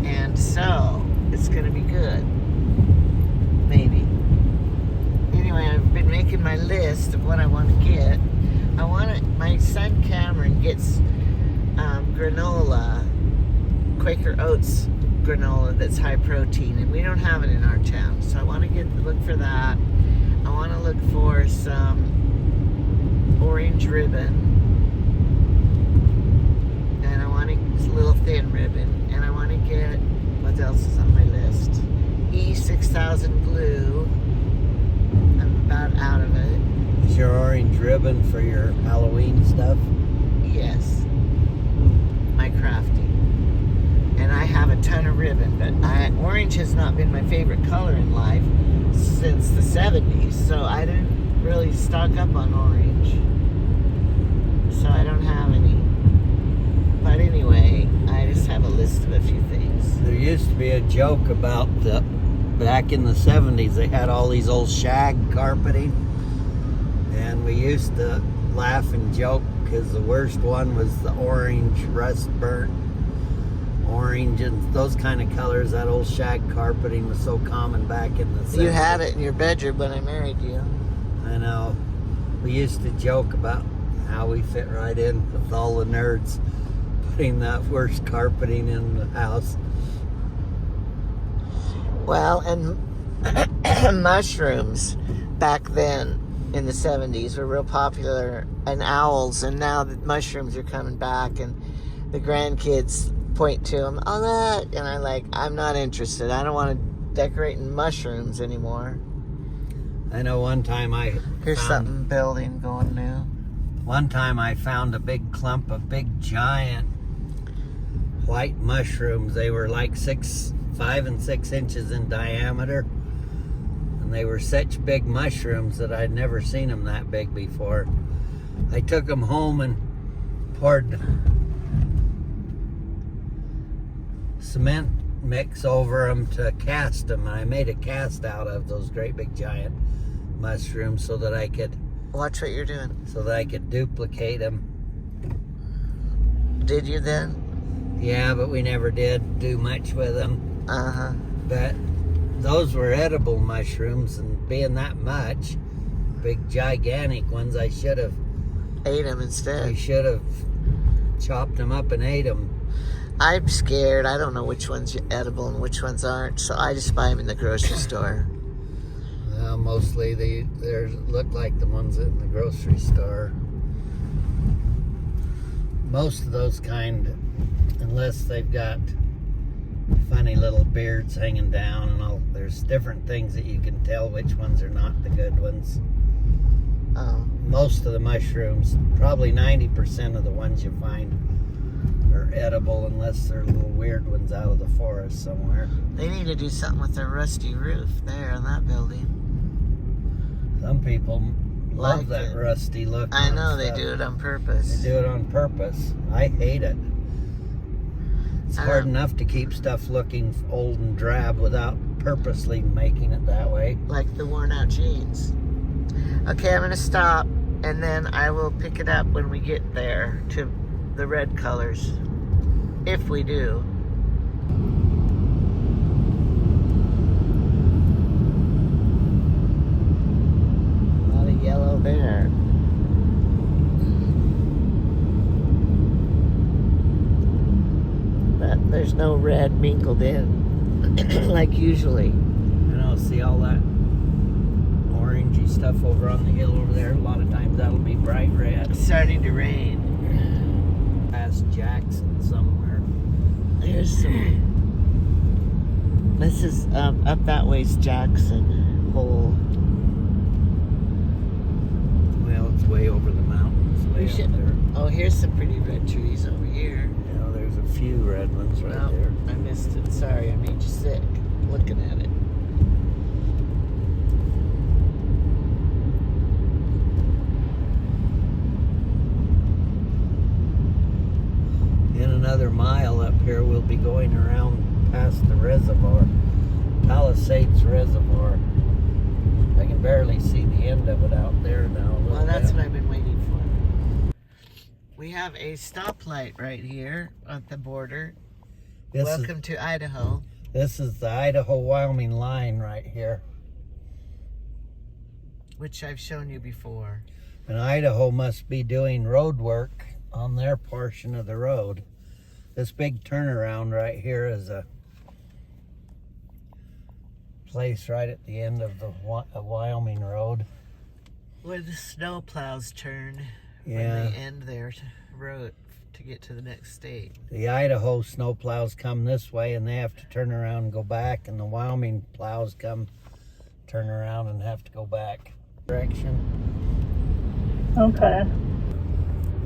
And so, it's going to be good. Maybe. Anyway, I've been making my list of what I want to get. My son Cameron gets granola, Quaker Oats granola that's high protein, and we don't have it in our town. So I want to look for that. I want to look for some orange ribbon, and I want a little thin ribbon, and I want to get, what else is on my list? E6000 glue. I'm about out of it. Is your orange ribbon for your Halloween stuff? Yes, my crafting. And I have a ton of ribbon, but orange has not been my favorite color in life since the 70s, so I didn't really stock up on orange. So I don't have any. But anyway, I just have a list of a few things. There used to be a joke about back in the 70s, they had all these old shag carpeting, and we used to laugh and joke because the worst one was the orange, rust burnt orange, and those kind of colors. That old shag carpeting was so common back in the 70s. You had it in your bedroom when I married you. I know. We used to joke about how we fit right in with all the nerds putting that worst carpeting in the house. Well, and mushrooms back then in the 70s were real popular, and owls, and now the mushrooms are coming back, and the grandkids point to them, oh look, and I'm not interested. I don't want to decorate in mushrooms anymore. I know one time Here's something building going new. One time I found a big clump of big giant white mushrooms. They were like 5 and 6 inches in diameter. And they were such big mushrooms that I'd never seen them that big before. I took them home and poured cement mix over them to cast them, and I made a cast out of those great big giant mushrooms so that I could duplicate them. Did you then? Yeah, but we never did do much with them. Uh-huh. But those were edible mushrooms, and being that much, big gigantic ones, I should have Ate them instead. I should have chopped them up and ate them. I'm scared. I don't know which ones are edible and which ones aren't, so I just buy them in the grocery store. Well, mostly they look like the ones in the grocery store. Most of those kind, unless they've got funny little beards hanging down and all, there's different things that you can tell which ones are not the good ones. Oh. Most of the mushrooms, probably 90% of the ones you find are edible, unless they're little weird ones out of the forest somewhere. They need to do something with their rusty roof there on that building. Some people love Like that it. rusty look. I on know, they stuff. do it on purpose. They do it on purpose. I hate it. It's I hard don't- enough to keep stuff looking old and drab without purposely making it that way. Like the worn out jeans. Okay, I'm gonna stop and then I will pick it up when we get there to the red colors. If we do. A lot of yellow there. But there's no red mingled in like usually. You know, see all that orangey stuff over on the hill over there? A lot of times that'll be bright red. It's starting to rain. Past Jackson somewhere. There's some. This is up that way's Jackson Hole. Well, it's way over the mountains. Way We up should. there. Oh, here's some pretty red trees over here. You know, there's a few red ones right No, there. I missed it. Sorry, I made you sick looking at it. In another mile up here, we'll be going around past the reservoir, Palisades Reservoir. I can barely see the end of it out there now. a little Well, that's bit. what I've been waiting for. We have a stoplight right here at the border. This Welcome to Idaho. This is the Idaho-Wyoming line right here. Which I've shown you before. And Idaho must be doing road work on their portion of the road. This big turnaround right here is a place right at the end of the Wyoming road. Where the snow plows turn Yeah. when they end their road to get to the next state. The Idaho snow plows come this way and they have to turn around and go back, and the Wyoming plows come, turn around and have to go back direction. Okay.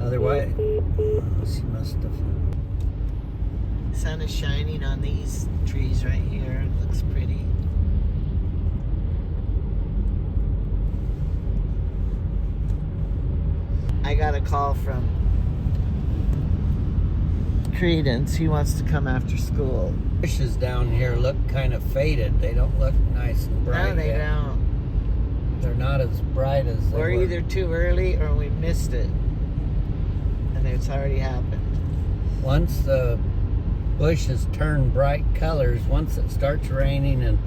Otherwise, she must have. Sun is shining on these trees right here. It looks pretty. I got a call from Credence. He wants to come after school. Bushes down here look kind of faded. They don't look nice and bright No, they yet. don't. They're not as bright as they We're were. either too early or we missed it. And it's already happened. Once the bushes turn bright colors, once it starts raining and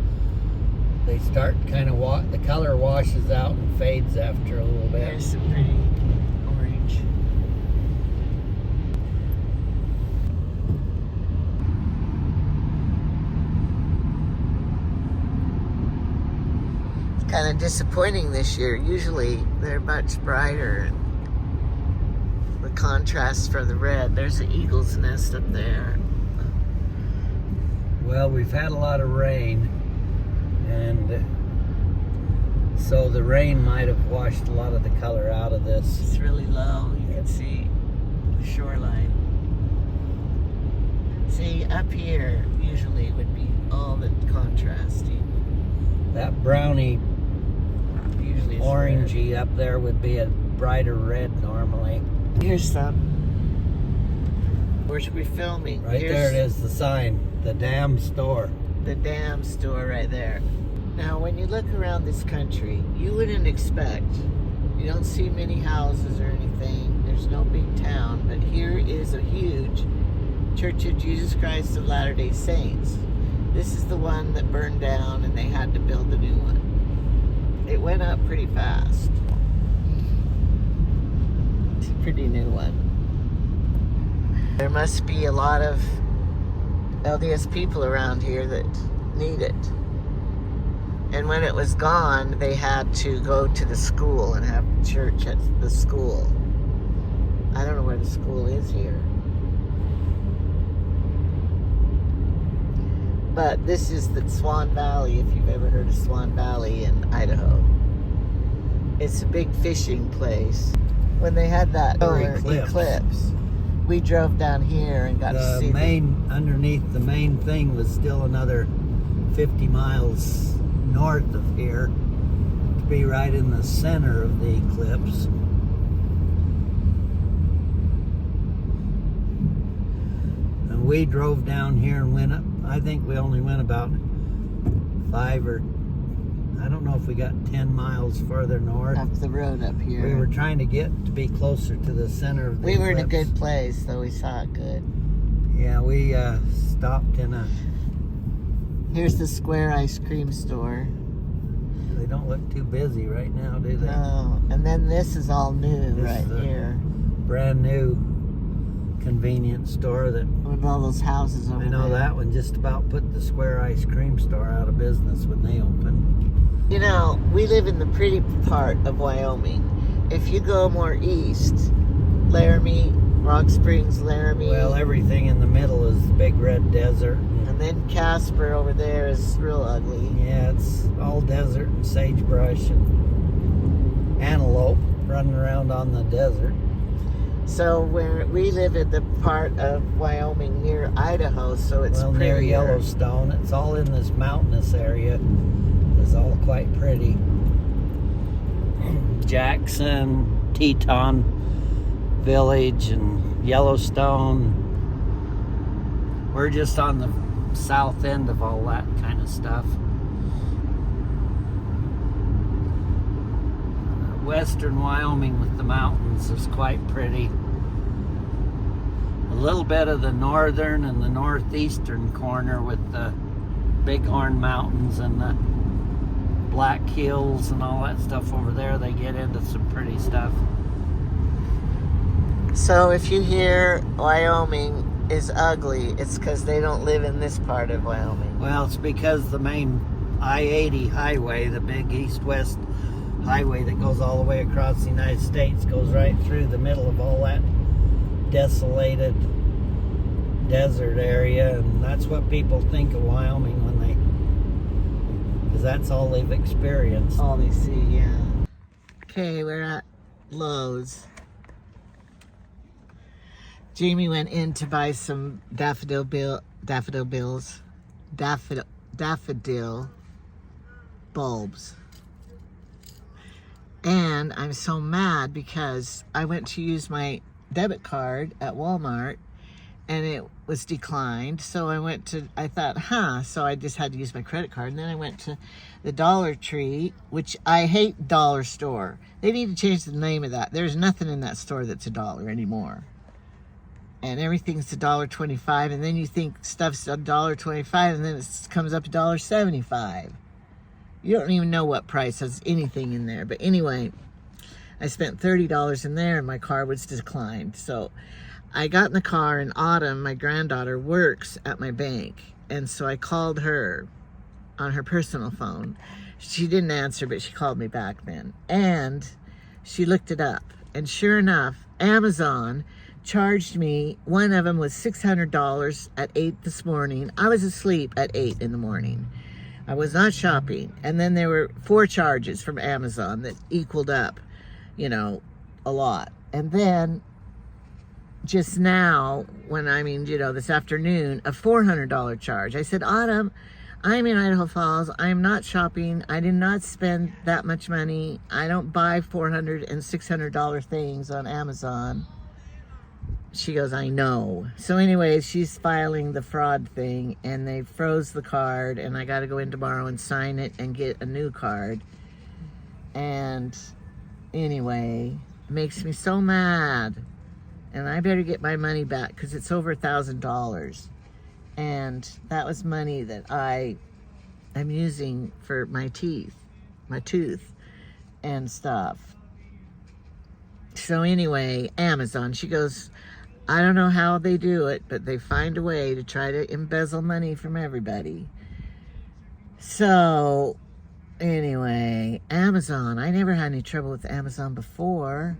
they start kind of the color washes out and fades after a little bit. There's some pretty orange. It's kind of disappointing this year. Usually they're much brighter. The contrast for the red. There's an eagle's nest up there. Well, we've had a lot of rain, and so the rain might have washed a lot of the color out of this. It's really low. You can see the shoreline. See, up here usually would be all the contrasting. That brownie Usually it's orangey up there would be a brighter red normally. red. Here's some. Where should we be filming? Right there it is, the sign, the damn store. The damn store right there. Now, when you look around this country, you wouldn't expect, you don't see many houses or anything. There's no big town, but here is a huge Church of Jesus Christ of Latter-day Saints. This is the one that burned down and they had to build a new one. It went up pretty fast. It's a pretty new one. There must be a lot of LDS people around here that need it. And when it was gone, they had to go to the school and have church at the school. I don't know where the school is here. But this is the Swan Valley, if you've ever heard of Swan Valley in Idaho. It's a big fishing place. When they had that eclipse, we drove down here and got to see underneath the main thing was still another 50 miles north of here to be right in the center of the eclipse. And we drove down here and went up. I think we only went about 5 or I don't know if we got 10 miles further north. up the road up here. We were trying to get to be closer to the center of the We were in a eclipse. good place, though. We saw it good. Yeah, we stopped in a... Here's the Square ice cream store. They don't look too busy right now, do they? Oh, and then this is all new This right is a here. Brand new convenience store that... With all those houses over I know there. that one just about put the Square ice cream store out of business when they opened. You know, we live in the pretty part of Wyoming. If you go more east, Laramie, Rock Springs, Laramie, Well, everything in the middle is the big red desert. and then Casper over there is real ugly. Yeah, it's all desert and sagebrush and antelope running around on the desert. So where we live in the part of Wyoming near Idaho, so it's Well, near prettier. Yellowstone, it's all in this mountainous area. It's all quite pretty. Jackson, Teton Village, and Yellowstone. We're just on the south end of all that kind of stuff. Western Wyoming with the mountains is quite pretty. A little bit of the northern and the northeastern corner with the Bighorn Mountains and the Black Hills and all that stuff over there, they get into some pretty stuff. So if you hear Wyoming is ugly, it's because they don't live in this part of Wyoming. Well, it's because the main I-80 highway, the big east-west highway that goes all the way across the United States, goes right through the middle of all that desolated desert area, and that's what people think of Wyoming when they, because that's all they've experienced. All they see, yeah. Okay, we're at Lowe's. Jamie went in to buy some daffodil bulbs. And I'm so mad because I went to use my debit card at Walmart and it was declined. So I thought, so I just had to use my credit card. And then I went to the Dollar Tree, which I hate dollar store. They need to change the name of that. There's nothing in that store that's $1 anymore. And everything's $1.25, and then you think stuff's $1.25, and then it comes up $1.75. You don't even know what price has anything in there. But anyway, I spent $30 in there, and my card was declined. So I got in the car, and Autumn, my granddaughter, works at my bank. And so I called her on her personal phone. She didn't answer, but she called me back then. And she looked it up. And sure enough, Amazon charged me, one of them was $600 at 8 this morning. I was asleep at 8 in the morning. I was not shopping. And then there were 4 charges from Amazon that equaled up, a lot. And then just now, this afternoon, a $400 charge. I said, Autumn, I'm in Idaho Falls. I'm not shopping. I did not spend that much money. I don't buy $400 and $600 things on Amazon. She goes, I know. So anyways, she's filing the fraud thing, and they froze the card, and I got to go in tomorrow and sign it and get a new card. And anyway, it makes me so mad. And I better get my money back because it's over $1,000. And that was money that I'm using for my tooth and stuff. So anyway, Amazon, she goes, I don't know how they do it, but they find a way to try to embezzle money from everybody. So anyway, Amazon, I never had any trouble with Amazon before.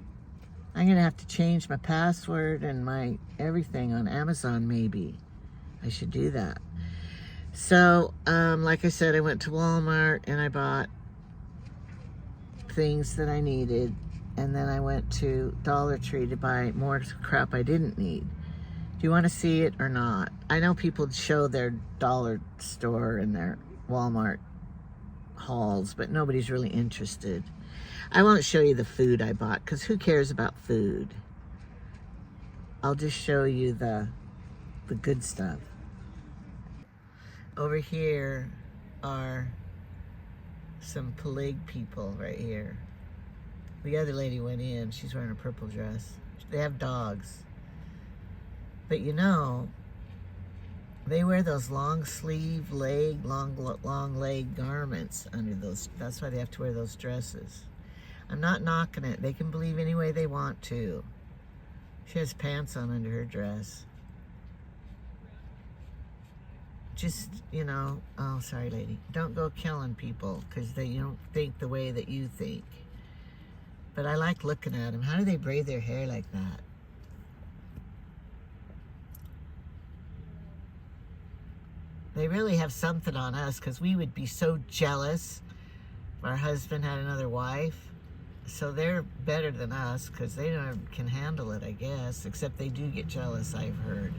I'm gonna have to change my password and my everything on Amazon maybe. I should do that. So, like I said, I went to Walmart and I bought things that I needed. And then I went to Dollar Tree to buy more crap I didn't need. Do you want to see it or not? I know people show their dollar store and their Walmart hauls, but nobody's really interested. I won't show you the food I bought because who cares about food? I'll just show you the good stuff. Over here are some plague people right here. The other lady went in. She's wearing a purple dress. They have dogs. But you know, they wear those long sleeve long leg garments under those. That's why they have to wear those dresses. I'm not knocking it. They can believe any way they want to. She has pants on under her dress. Just, you know, oh, sorry, lady. Don't go killing people because they don't think the way that you think. But I like looking at them. How do they braid their hair like that? They really have something on us because we would be so jealous if our husband had another wife. So they're better than us because they can handle it, I guess. Except they do get jealous, I've heard.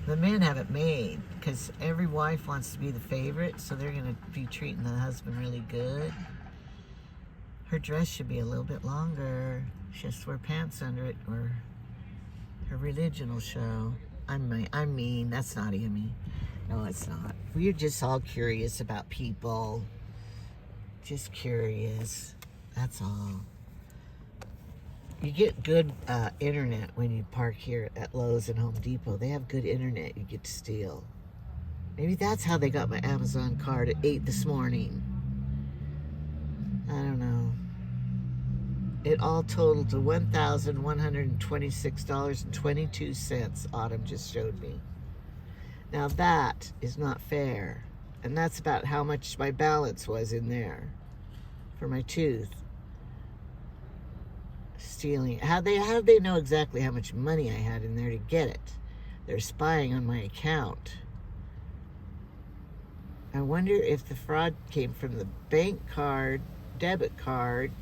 The men have it made because every wife wants to be the favorite, so they're going to be treating the husband really good. Her dress should be a little bit longer. She has to wear pants under it or her religion will show. I'm mean. That's not Emmy. No, it's not. We're just all curious about people. Just curious. That's all. You get good internet when you park here at Lowe's and Home Depot. They have good internet you get to steal. Maybe that's how they got my Amazon card at 8 this morning. I don't know. It all totaled to $1,126.22, Autumn just showed me. Now that is not fair. And that's about how much my balance was in there for my tooth. Stealing. How they know exactly how much money I had in there to get it? They're spying on my account. I wonder if the fraud came from the bank card, debit card,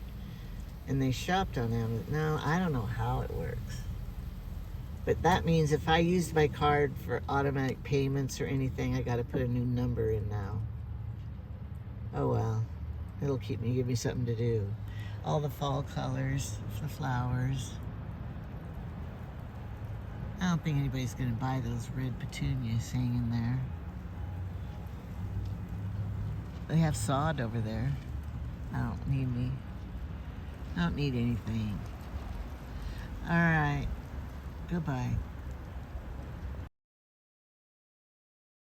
and they shopped on Amazon. No, I don't know how it works. But that means if I used my card for automatic payments or anything, I got to put a new number in now. Oh well. It'll give me something to do. All the fall colors, the flowers. I don't think anybody's going to buy those red petunias hanging there. They have sod over there. I don't need anything. All right. Goodbye.